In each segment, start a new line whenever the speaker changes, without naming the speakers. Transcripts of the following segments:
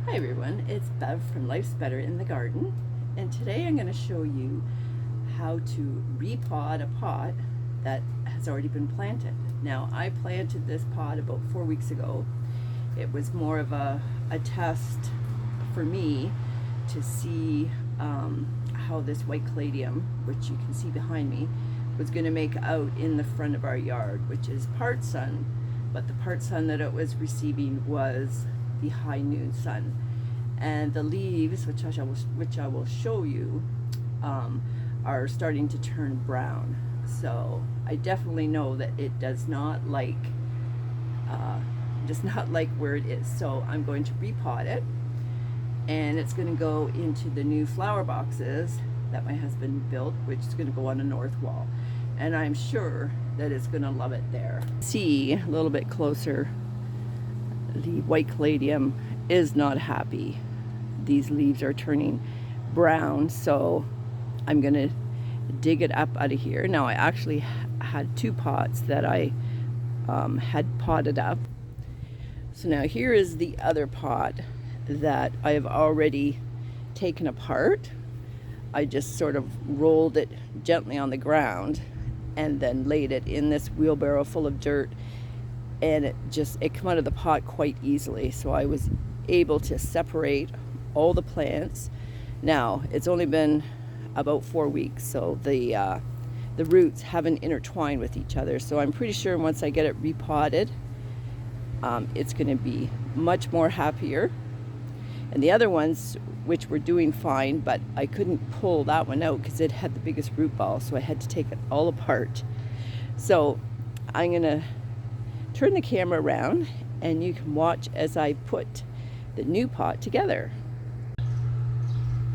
Hi everyone, it's Bev from Life's Better in the Garden, and today I'm going to show you how to repot a pot that has already been planted. Now, I planted this pot about 4 weeks ago. It was more of a test for me to see how this white caladium, which you can see behind me, was going to make out in the front of our yard, which is part sun, but the part sun that it was receiving was the high noon sun, and the leaves, which I will show you, are starting to turn brown. So I definitely know that it does not like where it is. So I'm going to repot it, and it's going to go into the new flower boxes that my husband built, which is going to go on the north wall, and I'm sure that it's going to love it there. See a little bit closer, the white caladium is not happy. These leaves are turning brown, so I'm going to dig it up out of here. Now, I actually had 2 pots that I had potted up. So now here is the other pot that I have already taken apart. I just sort of rolled it gently on the ground and then laid it in this wheelbarrow full of dirt, and it came out of the pot quite easily, so I was able to separate all the plants. Now, it's only been about 4 weeks, so the roots haven't intertwined with each other, so I'm pretty sure once I get it repotted, it's going to be much more happier. And the other ones, which were doing fine, but I couldn't pull that one out because it had the biggest root ball, so I had to take it all apart. So I'm going to turn the camera around and you can watch as I put the new pot together.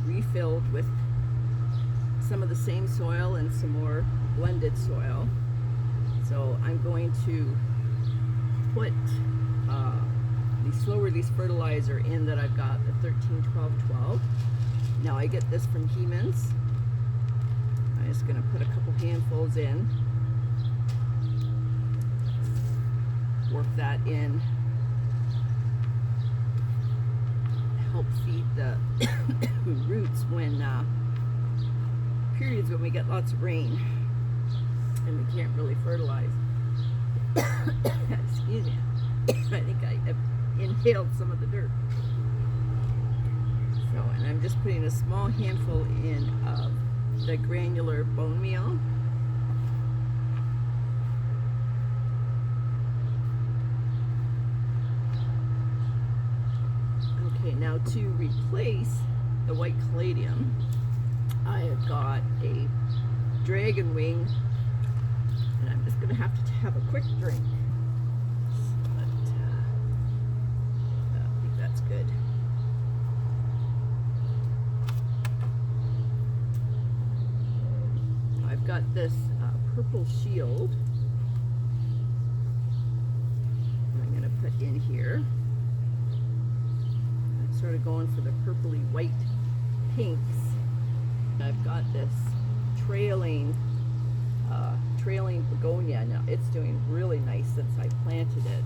Refilled with some of the same soil and some more blended soil. So I'm going to put the slow release fertilizer in that I've got, the 13-12-12. Now, I get this from Hemans. I'm just going to put a couple handfuls in, work that in, help feed the roots when periods when we get lots of rain and we can't really fertilize. Excuse me. I think I have inhaled some of the dirt. So, and I'm just putting a small handful in of the granular bone meal. Okay, now to replace the white caladium, I have got a dragon wing, and I'm just going to have to have a quick drink. But I think that's good. I've got this purple shield I'm going to put in here. I'm sort of going for the purpley white pinks. I've got this trailing begonia. Now, it's doing really nice since I planted it.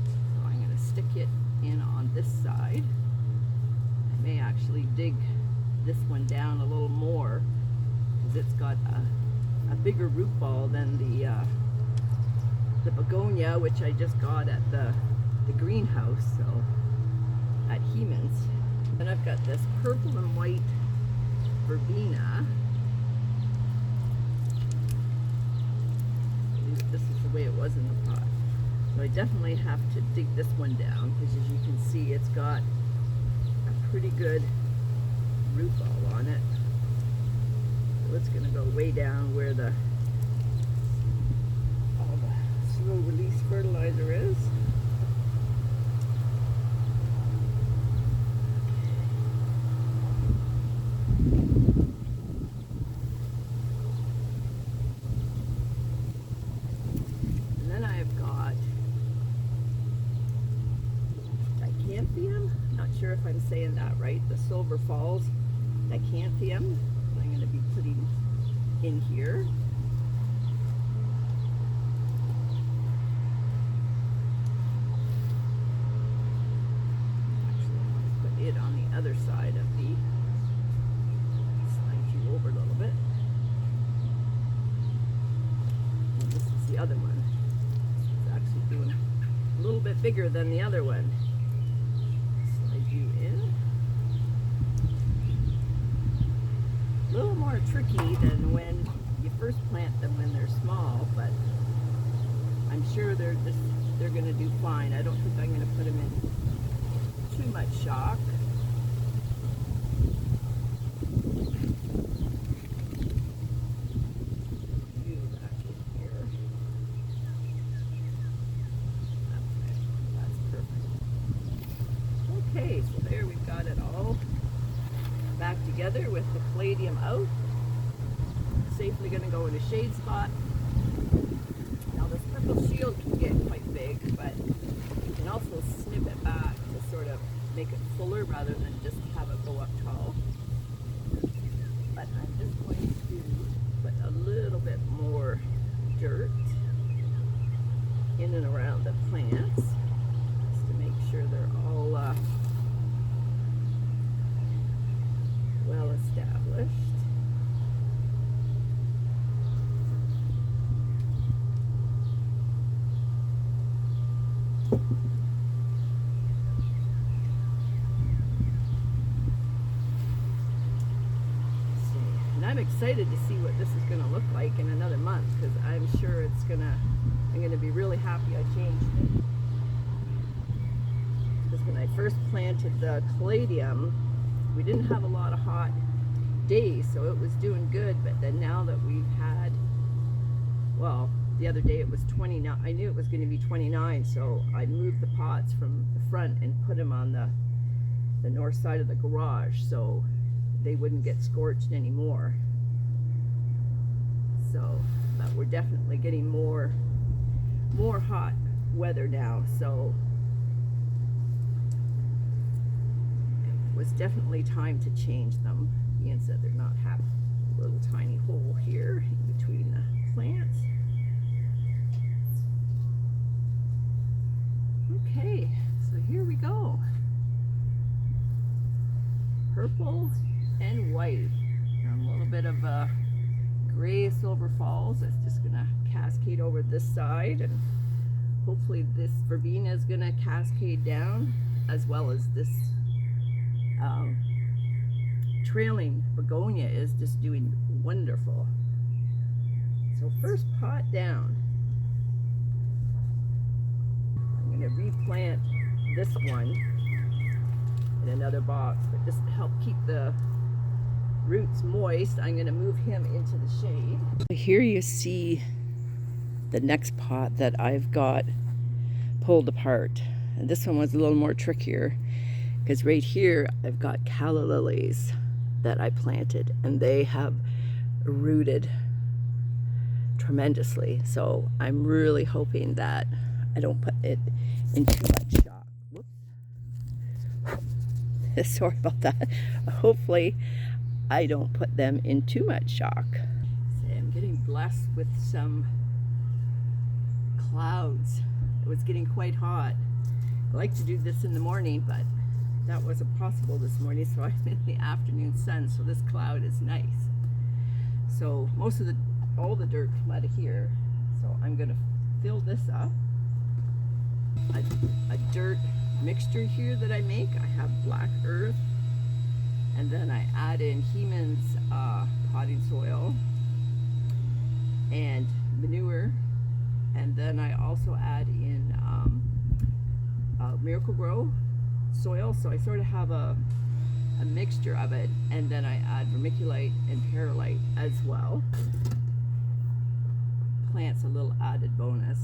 So I'm going to stick it in on this side. I may actually dig this one down a little more because it's got a bigger root ball than the begonia, which I just got at the greenhouse, so at Hemans. Then I've got this purple and white verbena. This is the way it was in the pot. So I definitely have to dig this one down because, as you can see, it's got a pretty good root ball on it. So it's going to go way down where all the slow release fertilizer is. Not sure if I'm saying that right, the Silver Falls Dicanthum I'm going to be putting in here. it on the other side of the, slide you over a little bit. And this is the other one. It's actually doing a little bit bigger than the other one. Slide you in. A little more tricky than when you first plant them when they're small, but I'm sure they're going to do fine. I don't think I'm going to put them in too much shock. That's perfect. Okay, so there we've got it all back together with the caladium out. Safely going to go in a shade spot. Now this purple shield can get quite big, but you can also snip it back to sort of make it fuller rather than just have it go up tall. But I'm just going to put a little bit more dirt in and around the plants just to make sure they're all well established. And I'm excited to see what this is going to look like in another month, because I'm sure I'm going to be really happy I changed it. Because when I first planted the caladium, we didn't have a lot of hot days, so it was doing good. But then now that we've had, well, the other day it was 29. I knew it was going to be 29, so I moved the pots from the front and put them on the north side of the garage so they wouldn't get scorched anymore. So, but we're definitely getting more hot weather now, so it was definitely time to change them. Ian said they're not having a little tiny hole here in between the plants. Okay, so here we go. Purple and white. And a little bit of gray silver falls. It's just gonna cascade over this side, and hopefully this verbena is gonna cascade down, as well as this trailing begonia is just doing wonderful. So first pot down. I'm gonna replant this one in another box, but just to help keep the roots moist, I'm going to move him into the shade. Here you see the next pot that I've got pulled apart, and this one was a little more trickier because right here I've got calla lilies that I planted, and they have rooted tremendously, so I'm really hoping that I don't put it in too much shock. Whoops. Sorry about that. Hopefully I don't put them in too much shock. See, I'm getting blessed with some clouds. It was getting quite hot. I like to do this in the morning, but that wasn't possible this morning, so I'm in the afternoon sun, so this cloud is nice. So all the dirt come out of here, so I'm going to fill this up. A dirt mixture here that I make. I have black earth, and then I add in Heman's potting soil and manure, and then I also add in Miracle Grow soil, so I sort of have a mixture of it, and then I add vermiculite and perlite as well. Plant's a little added bonus.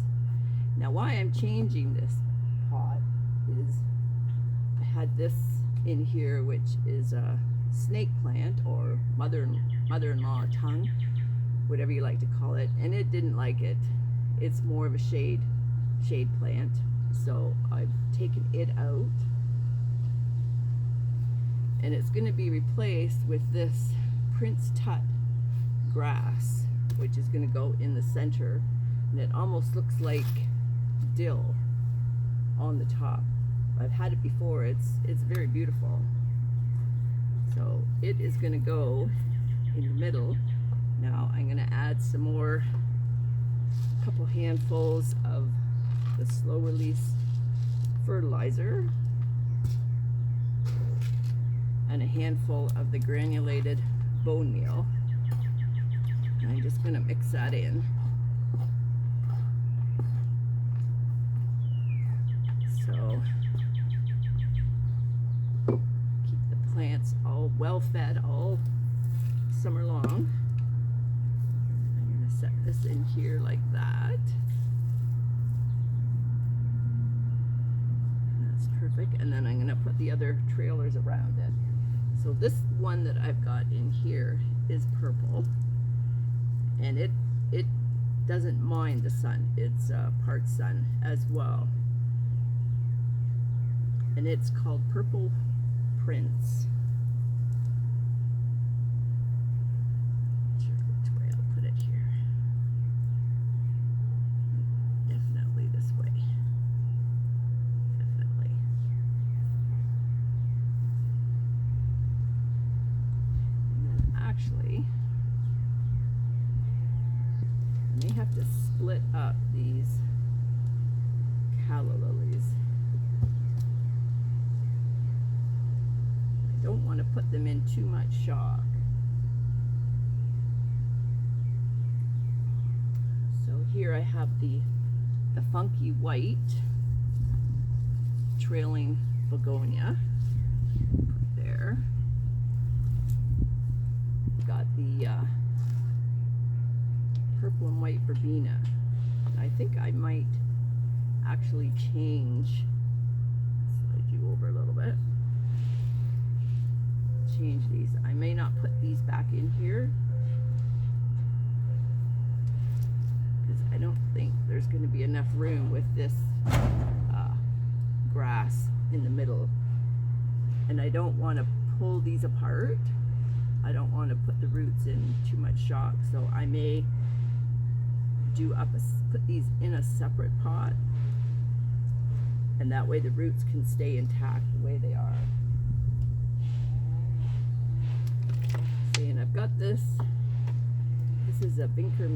Now why I'm changing this pot is I had this in here, which is a snake plant or mother-in-law tongue, whatever you like to call it, and it didn't like it. It's more of a shade plant, so I've taken it out, and it's going to be replaced with this Prince Tutt Grass, which is going to go in the center, and it almost looks like dill on the top. I've had it before. It's very beautiful. So it is going to go in the middle. Now I'm going to add some more, a couple handfuls of the slow release fertilizer and a handful of the granulated bone meal. And I'm just going to mix that in. So keep the plants all well fed all summer long. I'm going to set this in here like that. And that's perfect. And then I'm going to put the other trailers around it. So this one that I've got in here is purple, and it doesn't mind the sun. It's part sun as well, and it's called Purple Prince. Not sure which way I'll put it here. Definitely this way. Definitely. Actually, I may have to split up these calla lilies. I don't want to put them in too much shock. So here I have the funky white trailing begonia. Put there. Got the purple and white verbena. I think I might actually change, slide you over a little bit, change these. I may not put these back in here because I don't think there's going to be enough room with this grass in the middle, and I don't want to pull these apart. I don't want to put the roots in too much shock, so I may put these in a separate pot, and that way the roots can stay intact the way they are. See, and I've got this is a Vinca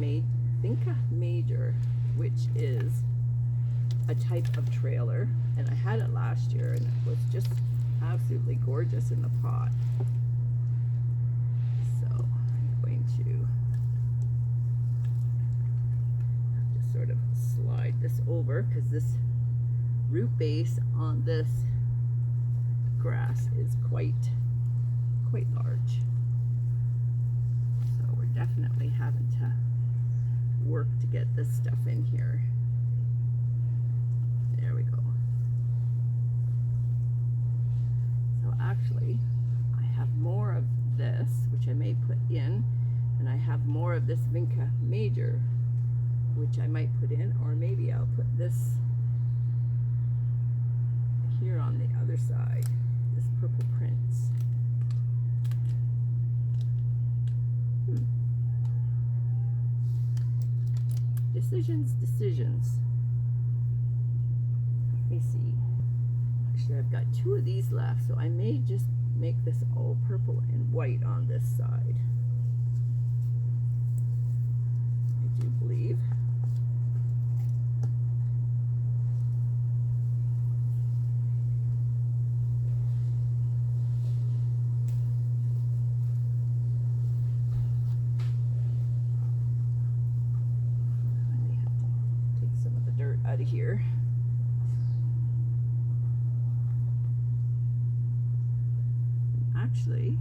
Major, which is a type of trailer, and I had it last year and it was just absolutely gorgeous in the pot. To sort of slide this over because this root base on this grass is quite large, so we're definitely having to work to get this stuff in here. There we go. So actually I have more of this, which I may put in, and I have more of this Vinca Major, which I might put in, or maybe I'll put this here on the other side, this Purple Prince. Decisions. Let me see. Actually, I've got 2 of these left, so I may just make this all purple and white on this side. I do believe. I may have to take some of the dirt out of here. Actually,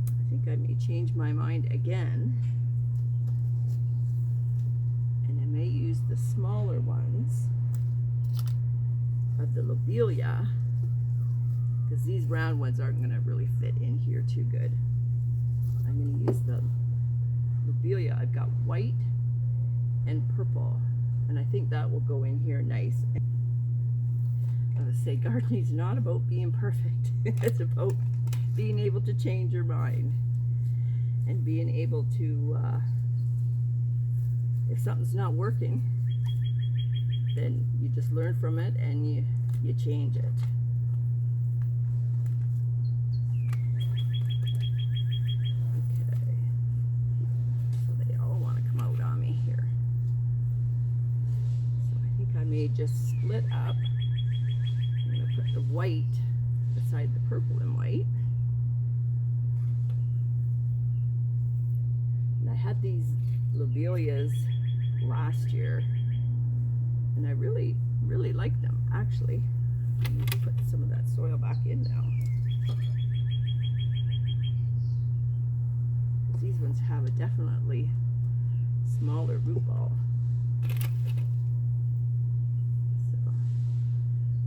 I think I may change my mind again, and I may use the smaller ones of the lobelia, because these round ones aren't going to really fit in here too good. I'm going to use the lobelia. I've got white and purple, and I think that will go in here nice. I would say gardening is not about being perfect. It's about being able to change your mind and being able to, if something's not working, then you just learn from it and you change it. Okay, so they all want to come out on me here. So I think I may just split up. I'm going to put the white beside the purple and white. And I had these lobelias last year, and I really liked them, actually. I need to put some of that soil back in now. These ones have a definitely smaller root ball.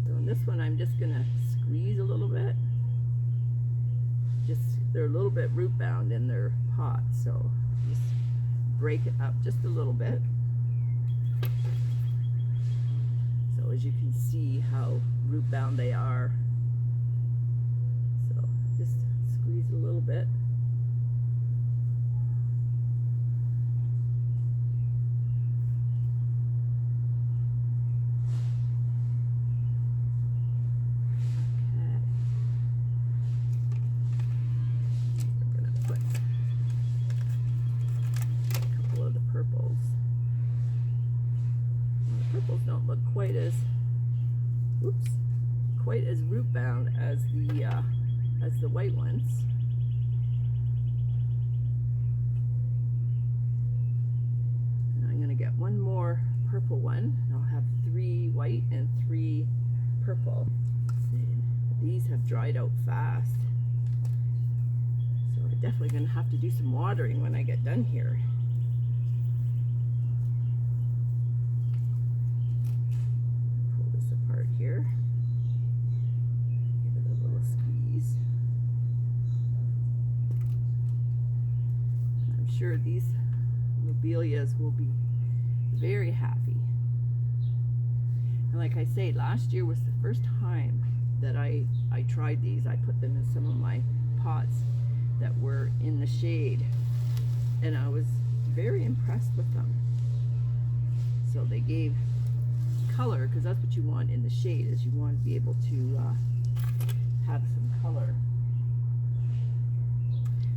So in this one, I'm just gonna squeeze a little bit. They're a little bit root bound in their pot, so just break it up just a little bit. So as you can see how root bound they are. So just squeeze a little bit. Don't look quite as root bound as the white ones. And I'm going to get one more purple one. I'll have 3 white and 3 purple. And these have dried out fast, so I'm definitely going to have to do some watering when I get done here. Here, give it a little squeeze. I'm sure these lobelias will be very happy. And like I say, last year was the first time that I tried these. I put them in some of my pots that were in the shade, and I was very impressed with them. So they gave color, because that's what you want in the shade, is you want to be able to have some color,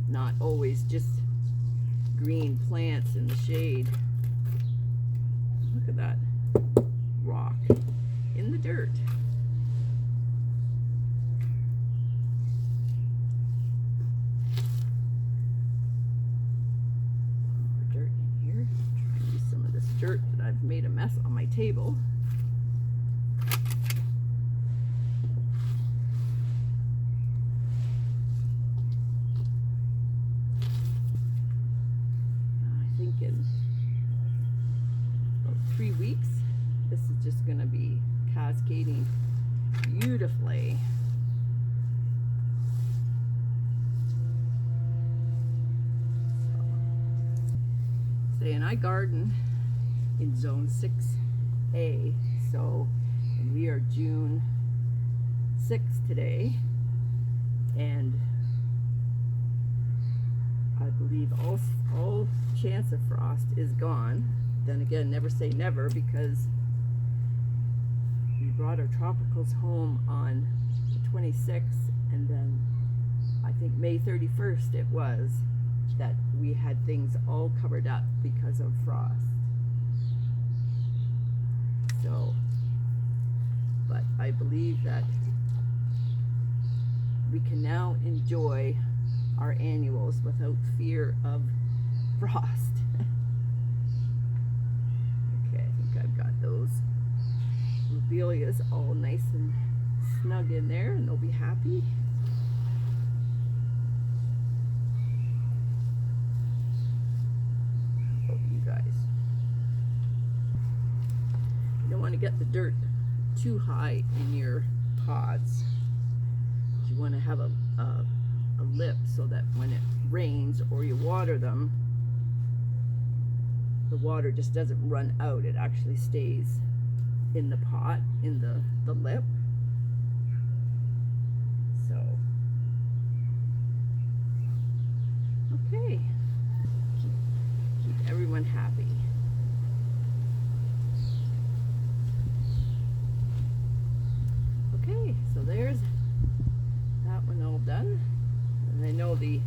not always just green plants in the shade. Look at that rock in the dirt. More dirt in here. Try to use some of this dirt that I've made a mess on my table. In about 3 weeks, this is just going to be cascading beautifully. So, and I garden in zone 6A, so, and we are June 6th today, and I believe all chance of frost is gone. Then again, never say never, because we brought our tropicals home on the 26th, and then I think May 31st it was that we had things all covered up because of frost. So, but I believe that we can now enjoy our annuals without fear of frost. Okay, I think I've got those lobelias all nice and snug in there, and they'll be happy. How about you guys? You don't want to get the dirt too high in your pots. You want to have a lip so that when it rains or you water them, the water just doesn't run out. It actually stays in the pot, in the lip. So, okay. Keep everyone happy. the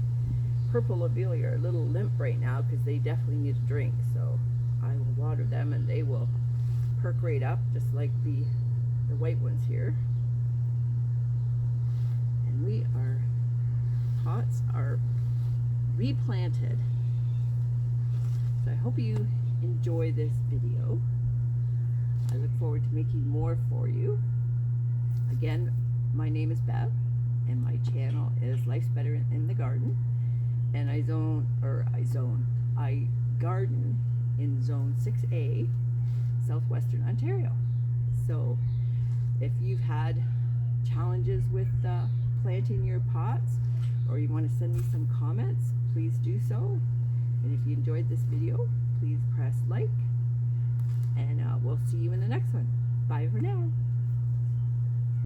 purple lobelia are a little limp right now because they definitely need a drink. So I will water them and they will perk right up, just like the white ones here. And pots are replanted. So I hope you enjoy this video. I look forward to making more for you. Again, my name is Bev, and my channel is Life's Better in the Garden. And I garden in Zone 6A, Southwestern Ontario. So if you've had challenges with planting your pots, or you want to send me some comments, please do so. And if you enjoyed this video, please press like, and we'll see you in the next one. Bye for now.